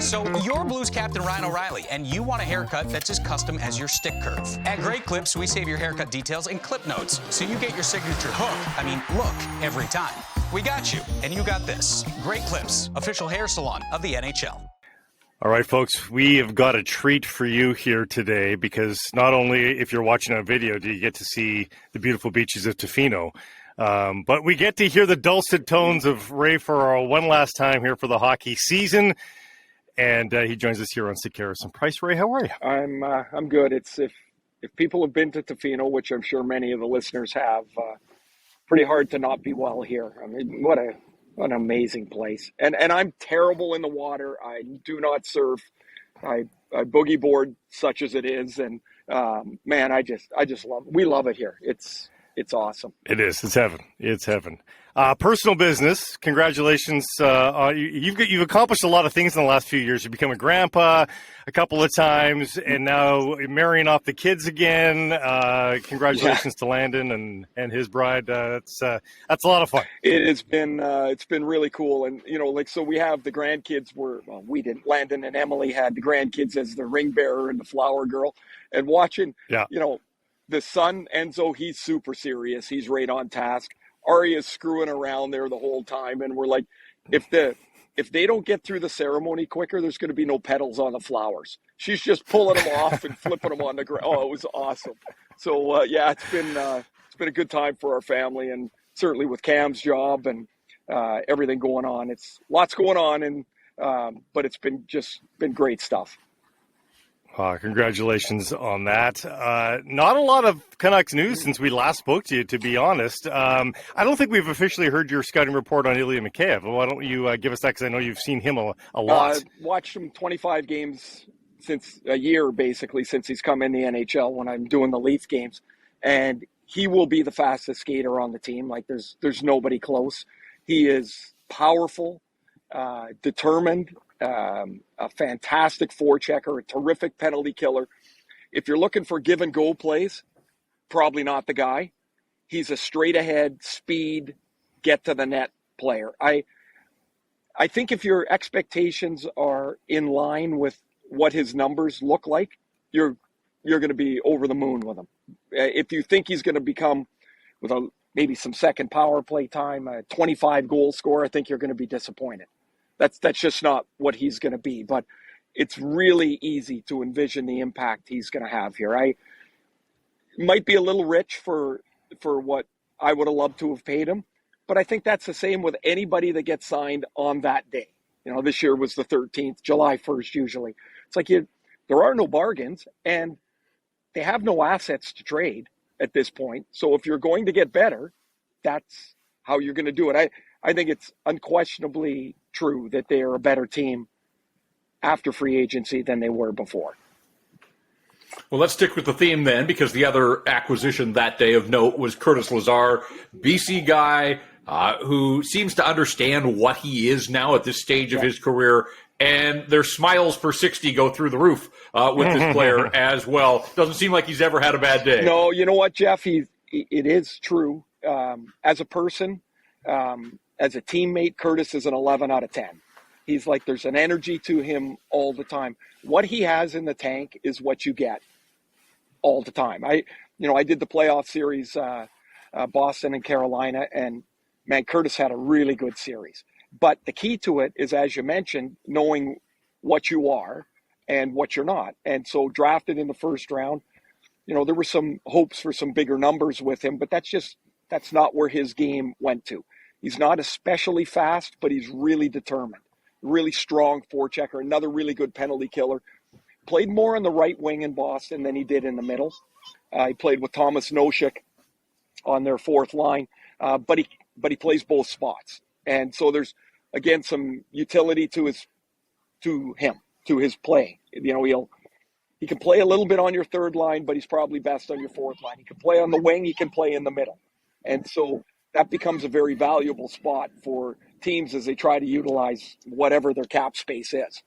So you're Blues captain Ryan O'Reilly, and you want a haircut that's as custom as your stick curve. At Great Clips, we save your haircut details in clip notes, so you get your signature look every time. We got you, and you got this. Great Clips, official hair salon of the NHL. All right, folks, we have got a treat for you here today because not only if you're watching on video do you get to see the beautiful beaches of Tofino, but we get to hear the dulcet tones of Ray Ferraro one last time here for the hockey season. And he joins us here on Sekeres and Price. Ray, how are you? I'm good. It's if people have been to Tofino, which I'm sure many of the listeners have, pretty hard to not be well here. I mean, what an amazing place. And I'm terrible in the water. I do not surf. I boogie board such as it is. And man, I just love it. We love it here. It's awesome. It is. It's heaven. It's heaven. Personal business. Congratulations. You've accomplished a lot of things in the last few years. You've become a grandpa a couple of times, and now marrying off the kids again. Congratulations to Landon and his bride. That's a lot of fun. It has been. It's been really cool, and so we have the grandkids. We didn't. Landon and Emily had the grandkids as the ring bearer and the flower girl, and watching. Yeah. The son Enzo, he's super serious. He's right on task. Aria's screwing around there the whole time, and we're like, if they don't get through the ceremony quicker, there's going to be no petals on the flowers. She's just pulling them off and flipping them on the ground. Oh, it was awesome. So it's been a good time for our family, and certainly with Cam's job and everything going on. It's lots going on, and but it's been great stuff. Congratulations on that. Not a lot of Canucks news since we last spoke to you, to be honest. I don't think we've officially heard your scouting report on Ilya Mikheyev. Why don't you give us that, because I know you've seen him a lot. Watched him 25 games since a year, basically, since he's come in the NHL when I'm doing the Leaf games. And he will be the fastest skater on the team. Like, there's nobody close. He is powerful, determined, a fantastic forechecker, a terrific penalty killer. If you're looking for give and go plays, probably not the guy. He's a straight ahead, speed, get to the net player. I think if your expectations are in line with what his numbers look like, you're going to be over the moon with him. If you think he's going to become, with maybe some second power play time, a 25 goal scorer, I think you're going to be disappointed. That's just not what he's going to be. But it's really easy to envision the impact he's going to have here. I might be a little rich for what I would have loved to have paid him, but I think that's the same with anybody that gets signed on that day. This year was the 13th, July 1st usually. It's like there are no bargains, and they have no assets to trade at this point. So if you're going to get better, that's how you're going to do it. I think it's unquestionably true that they are a better team after free agency than they were before. Well, let's stick with the theme then, because the other acquisition that day of note was Curtis Lazar, BC guy who seems to understand what he is now at this stage of his career, and their smiles per 60 go through the roof with this player as well. Doesn't seem like he's ever had a bad day. No, you know what, Jeff? It is true. As a person, as a teammate, Curtis is an 11 out of 10. He's like, there's an energy to him all the time. What he has in the tank is what you get all the time. I did the playoff series, Boston and Carolina, and man, Curtis had a really good series. But the key to it is, as you mentioned, knowing what you are and what you're not. And so drafted in the first round, there were some hopes for some bigger numbers with him, but that's not where his game went to. He's not especially fast, but he's really determined. Really strong forechecker, another really good penalty killer. Played more on the right wing in Boston than he did in the middle. He played with Thomas Nosek on their fourth line, but he plays both spots. And so there's, again, some utility to his play. He can play a little bit on your third line, but he's probably best on your fourth line. He can play on the wing, he can play in the middle. And so that becomes a very valuable spot for teams as they try to utilize whatever their cap space is.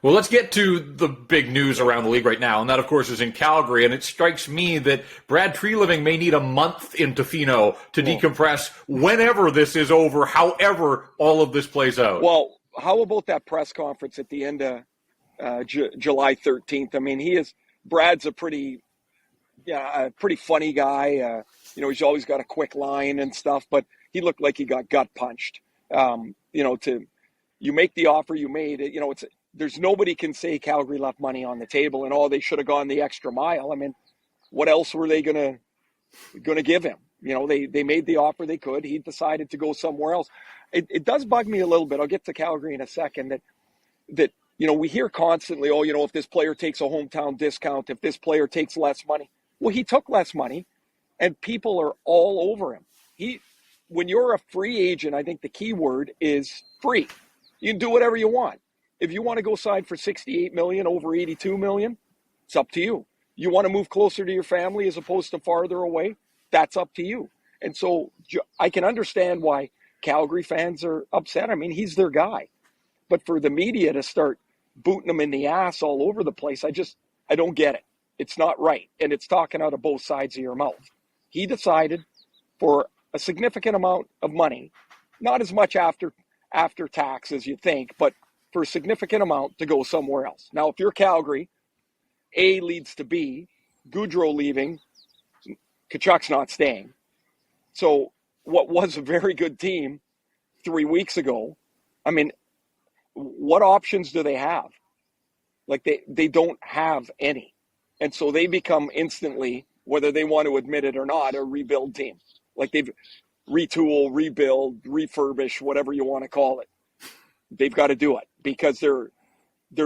Well, let's get to the big news around the league right now, and that, of course, is in Calgary. And it strikes me that Brad Treliving may need a month in Tofino to decompress whenever this is over, however all of this plays out. Well, how about that press conference at the end of July 13th? I mean, Brad's a pretty funny guy. He's always got a quick line and stuff, but he looked like he got gut punched. You make the offer you made. There's nobody can say Calgary left money on the table and they should have gone the extra mile. I mean, what else were they gonna give him? They made the offer they could. He decided to go somewhere else. It does bug me a little bit. I'll get to Calgary in a second. That we hear constantly, if this player takes a hometown discount, if this player takes less money. Well, he took less money, and people are all over him. When you're a free agent, I think the key word is free. You can do whatever you want. If you want to go sign for $68 million over $82 million, it's up to you. You want to move closer to your family as opposed to farther away, that's up to you. And so I can understand why Calgary fans are upset. I mean, he's their guy. But for the media to start booting him in the ass all over the place, I don't get it. It's not right. And it's talking out of both sides of your mouth. He decided for a significant amount of money, not as much after tax as you think, but for a significant amount to go somewhere else. Now, if you're Calgary, A leads to B, Gaudreau leaving, Tkachuk's not staying. So what was a very good team 3 weeks ago, I mean, what options do they have? Like they don't have any. And so they become instantly, whether they want to admit it or not, a rebuild team. Like they've retool, rebuild, refurbish, whatever you want to call it. They've got to do it because they're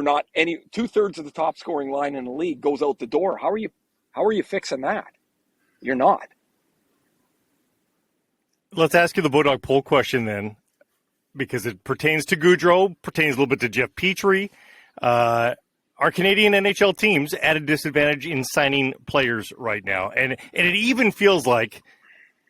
not any 2/3 of the top scoring line in the league goes out the door. How are you fixing that? You're not. Let's ask you the Bodog poll question then, because it pertains to Gaudreau, pertains a little bit to Jeff Petrie. Are Canadian NHL teams at a disadvantage in signing players right now? And it even feels like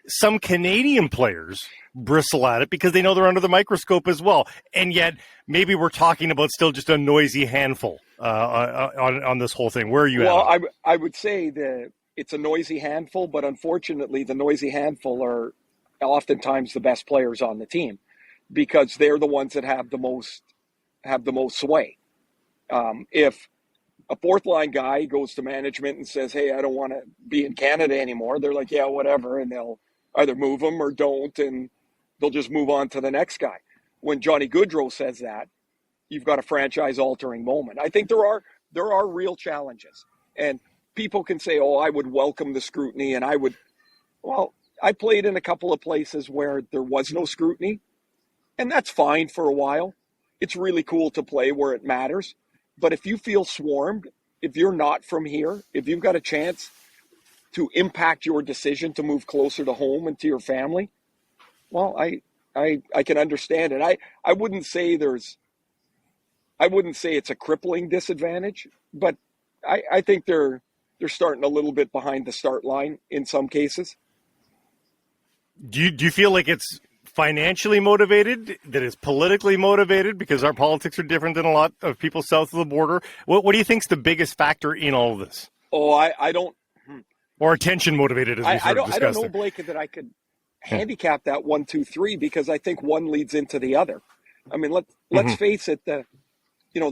some Canadian players bristle at it because they know they're under the microscope as well. And yet maybe we're talking about still just a noisy handful on this whole thing. Where are you at? Well, I would say that it's a noisy handful, but unfortunately the noisy handful are oftentimes the best players on the team because they're the ones that have the most sway. If a fourth line guy goes to management and says, "Hey, I don't want to be in Canada anymore," they're like, "Yeah, whatever," and they'll either move him or don't, and they'll just move on to the next guy. When Johnny Gaudreau says that, you've got a franchise-altering moment. I think there are real challenges, and people can say, "Oh, I would welcome the scrutiny," and I would. Well, I played in a couple of places where there was no scrutiny, and that's fine for a while. It's really cool to play where it matters. But if you feel swarmed, if you're not from here, if you've got a chance to impact your decision to move closer to home and to your family, well, I can understand it. I wouldn't say it's a crippling disadvantage, but I think they're starting a little bit behind the start line in some cases. Do you feel like it's financially motivated, that it's politically motivated, because our politics are different than a lot of people south of the border? What do you think is the biggest factor in all of this? Oh, I don't. Or attention motivated, as we sort of discussed. I don't know, Blake, that I could handicap that 1, 2, 3 because I think one leads into the other. I mean, let's face it. The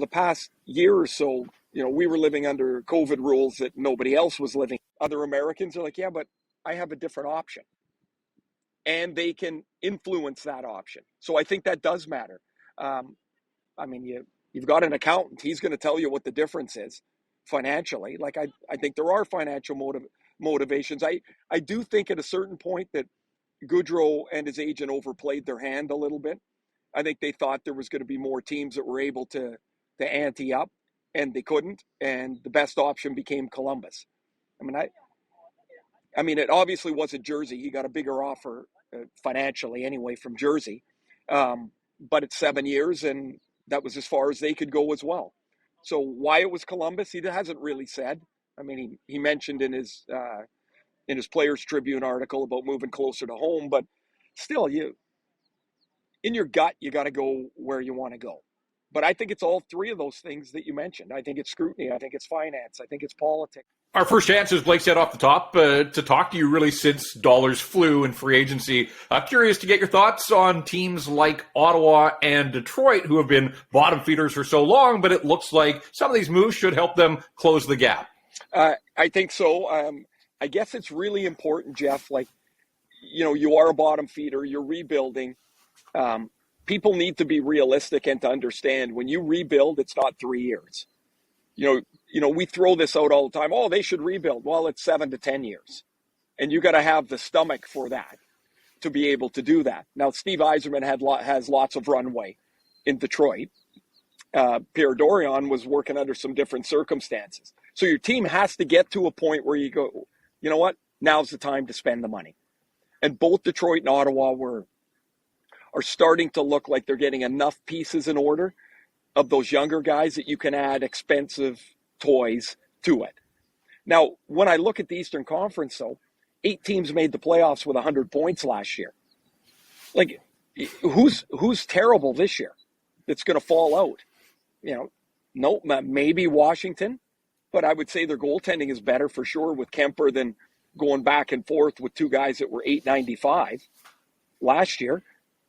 past year or so, we were living under COVID rules that nobody else was living. Other Americans are like, yeah, but I have a different option. And they can influence that option. So I think that does matter. I mean, you've got an accountant. He's going to tell you what the difference is financially. Like, I think there are financial motivations. I do think at a certain point that Gaudreau and his agent overplayed their hand a little bit. I think they thought there was going to be more teams that were able to ante up, and they couldn't. And the best option became Columbus. I mean, it obviously wasn't Jersey. He got a bigger offer financially anyway from Jersey. But it's 7 years, and that was as far as they could go as well. So why it was Columbus, he hasn't really said. I mean, he mentioned in his Players Tribune article about moving closer to home, but still, in your gut, you got to go where you want to go. But I think it's all three of those things that you mentioned. I think it's scrutiny. I think it's finance. I think it's politics. Our first chance, as Blake said off the top, to talk to you really since dollars flew in free agency. Curious to get your thoughts on teams like Ottawa and Detroit, who have been bottom feeders for so long, but it looks like some of these moves should help them close the gap. I think so. I guess it's really important, Jeff. Like, you are a bottom feeder. You're rebuilding. People need to be realistic and to understand when you rebuild, it's not 3 years. We throw this out all the time. Oh, they should rebuild. Well, it's 7 to 10 years. And you got to have the stomach for that to be able to do that. Now, Steve Yzerman has lots of runway in Detroit. Pierre Dorion was working under some different circumstances. So your team has to get to a point where you go, you know what? Now's the time to spend the money. And both Detroit and Ottawa are starting to look like they're getting enough pieces in order of those younger guys that you can add expensive toys to it. Now, when I look at the Eastern Conference, though, 8 teams made the playoffs with 100 points last year. Like, who's terrible this year that's going to fall out? No, maybe Washington, but I would say their goaltending is better for sure with Kemper than going back and forth with 2 guys that were .895 last year.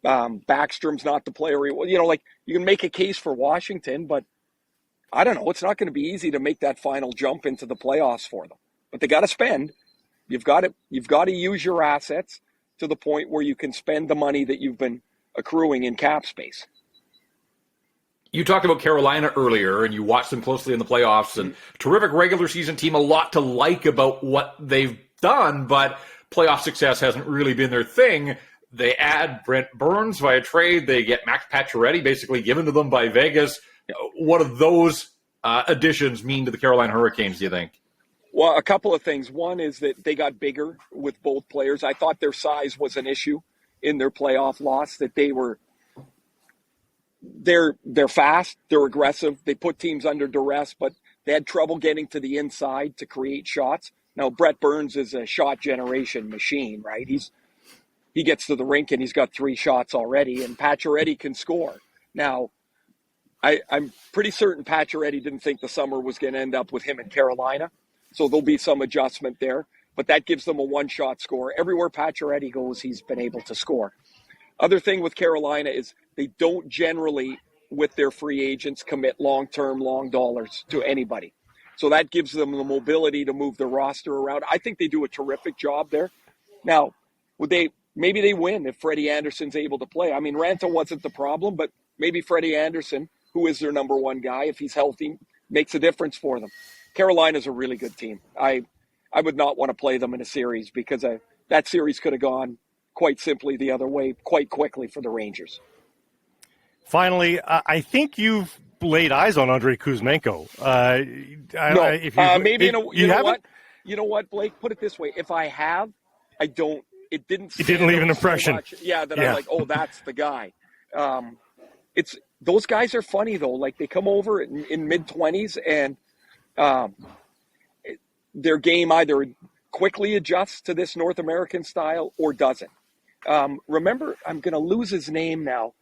Backstrom's not the player. You can make a case for Washington, but I don't know. It's not going to be easy to make that final jump into the playoffs for them. But they got to spend. You've got to use your assets to the point where you can spend the money that you've been accruing in cap space. You talked about Carolina earlier, and you watched them closely in the playoffs, and terrific regular season team, a lot to like about what they've done, but playoff success hasn't really been their thing. They add Brent Burns via trade. They get Max Pacioretty basically given to them by Vegas. What do those additions mean to the Carolina Hurricanes, do you think? Well, a couple of things. One is that they got bigger with both players. I thought their size was an issue in their playoff loss, that they're fast, they're aggressive, they put teams under duress, but they had trouble getting to the inside to create shots. Now, Brett Burns is a shot generation machine, right? He gets to the rink and he's got 3 shots already, and Pacioretty can score. Now, I'm pretty certain Pacioretty didn't think the summer was going to end up with him in Carolina, so there'll be some adjustment there. But that gives them a one-shot score. Everywhere Pacioretty goes, he's been able to score. Other thing with Carolina is they don't generally, with their free agents, commit long-term, long dollars to anybody. So that gives them the mobility to move the roster around. I think they do a terrific job there. Now, maybe they win if Freddie Anderson's able to play. I mean, Ranta wasn't the problem, but maybe Freddie Anderson, who is their number 1 guy, if he's healthy, makes a difference for them. Carolina's a really good team. I would not want to play them in a series because that series could have gone quite simply the other way quite quickly for the Rangers. Finally, I think you've laid eyes on Andrei Kuzmenko. You know what, Blake? Put it this way: if I have, I don't. It didn't leave an impression. So much, I'm like, oh, that's the guy. Those guys are funny though. Like, they come over in mid-20s and their game either quickly adjusts to this North American style or doesn't. Remember, I'm going to lose his name now.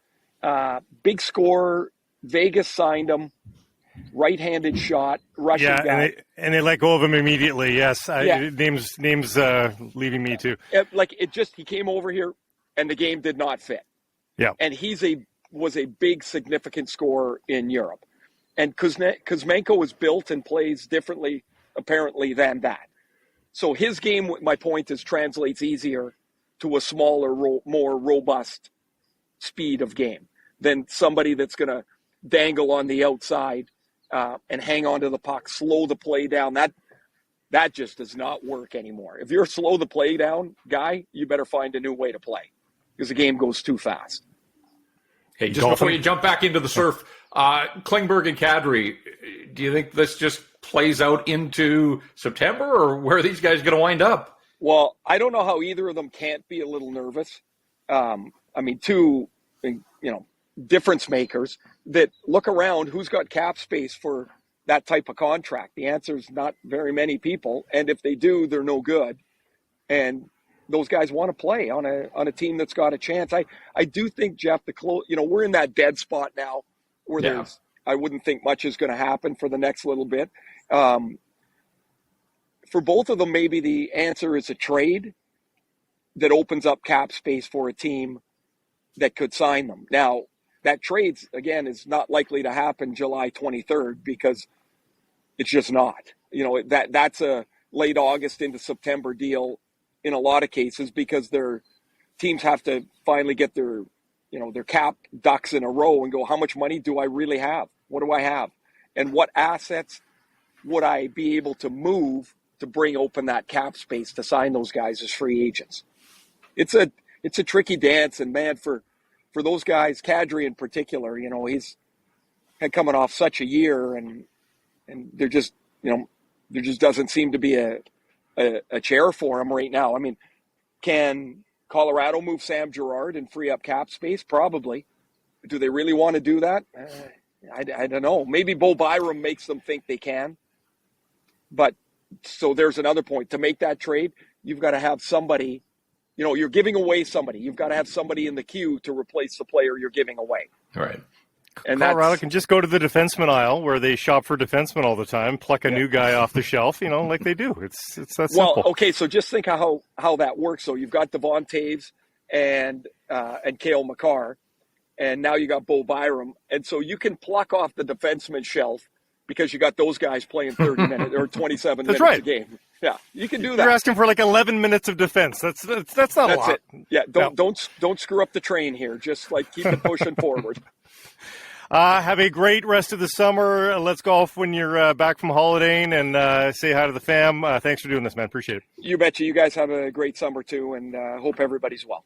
Big scorer, Vegas signed him, right-handed shot, Russian guy. And they let go of him immediately, yes. Name's leaving me too. He came over here and the game did not fit. Yeah. And was a big, significant scorer in Europe. And Kuzmenko was built and plays differently, apparently, than that. So his game, my point is, translates easier to a smaller, more robust speed of game than somebody that's going to dangle on the outside and hang on to the puck, slow the play down. That just does not work anymore. If you're a slow the play down guy, you better find a new way to play because the game goes too fast. Hey, just before you jump back into the surf, Klingberg and Kadri, do you think this just plays out into September, or where are these guys going to wind up? Well, I don't know how either of them can't be a little nervous. Two, difference makers that look around who's got cap space for that type of contract. The answer is not very many people, and if they do, they're no good. And those guys want to play on a team that's got a chance. I do think, Jeff, we're in that dead spot now where I wouldn't think much is going to happen for the next little bit. for both of them, maybe the answer is a trade that opens up cap space for a team that could sign them. Now, that trade, again, is not likely to happen July 23rd because it's just not. That's a late August into September deal in a lot of cases because their teams have to finally get their cap ducks in a row and go, how much money do I really have? What do I have? And what assets would I be able to move to bring open that cap space to sign those guys as free agents? It's a tricky dance, and man, for those guys, Kadri in particular, he's had coming off such a year, and there just doesn't seem to be a chair for him right now. I mean, can Colorado move Sam Girard and free up cap space? Probably. Do they really want to do that? I don't know. Maybe Bo Byram makes them think they can. But so there's another point. To make that trade, you've got to have somebody, you're giving away somebody. You've got to have somebody in the queue to replace the player you're giving away. All right. And Colorado can just go to the defenseman aisle where they shop for defensemen all the time, pluck a new guy off the shelf, like they do. It's that simple. Well, okay, so just think how that works. So you've got Devon Taves and Cale Makar, and now you got Bo Byram. And so you can pluck off the defenseman shelf because you got those guys playing 30 minutes or 27 minutes a game. Yeah, you can do that. You're asking for like 11 minutes of defense. That's not a lot. That's it. Yeah, don't screw up the train here. Just keep it pushing forward. Have a great rest of the summer. Let's golf when you're back from holidaying, and say hi to the fam. Thanks for doing this, man. Appreciate it. You betcha. You guys have a great summer too, and hope everybody's well.